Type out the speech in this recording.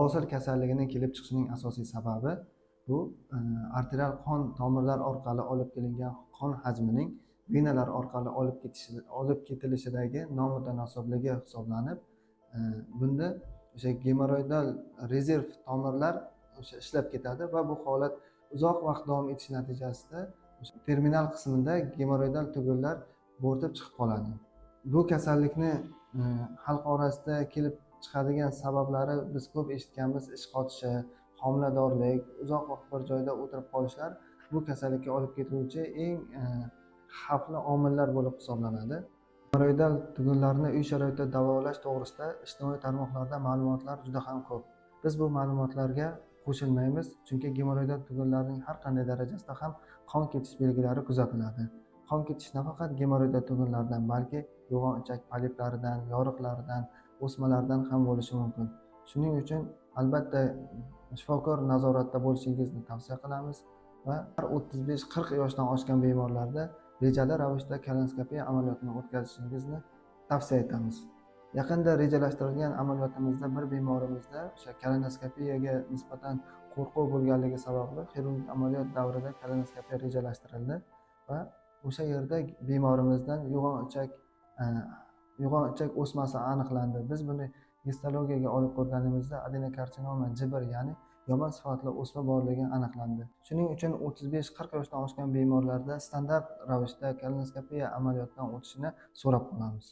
bovasir kasalligining kelib chiqishining asosiy sababi bu arterial qon tomirlar orqali olib kelingan qon hajmining venalar orqali olib ketilishidagi nomutanosiblig'i hisoblanib, bunda o'sha gemoroidal rezerv tomirlar o'sha ishlab ketadi va bu holat uzoq vaqt davom etishi natijasida terminal qismida gemoroidal tugunlar bo'rtib chiqib qoladi. Bu kasallikni xalq orasida kelib chiqadigan sabablari biz ko'p eshitganmiz: ish qotishi, homiladorlik, uzoq vaqt bir joyda o'tirib qolishlar bu kasallikka olib keluvchi eng xavfli omillar bo'lib hisoblanadi. Gemoroidal tugunlarni uy sharoitida davolash to'g'risida ijtimoiy tarmoqlarda ma'lumotlar juda ham ko'p. Biz bu ma'lumotlarga qo'shilmaymiz, chunki gemoroidal tugunlarning har qanday darajasida ham qon ketish belgilari kuzatiladi. Qon ketish nafaqat gemoroidal tugunlardan, balki yo'g'on ichak poliplaridan, yoriqlaridan, o'smalardan ham bo'lishi mumkin. Shuning uchun albatta shifokor nazoratda bo'lishingizni tavsiya qilamiz va har 35-40 yoshdan oshgan bemorlarda rejali ravishda kolonoskopiya amaliyotini o'tkazishingizni tavsiya etamiz. Yaqinda rejalashtirilgan amaliyotimizda bir bemorimizda o'sha kolonoskopiyaga nisbatan qo'rquv bo'lganligi sababli xirurgik amaliyot davrida kolonoskopiya rejalashtirildi va o'sha yerda bemorimizdan yo'g'on ichak o'smasi aniqlandi. Biz buni histologiyaga olib ko'rganimizda adenokarsinoma jibr, ya'ni yomon sifatli o'sma borligi aniqlandi. Shuning uchun 35-40 yoshdan oshgan bemorlarda standart ravishda kolonoskopiya amaliyotidan o'tishini so'rab qolamiz.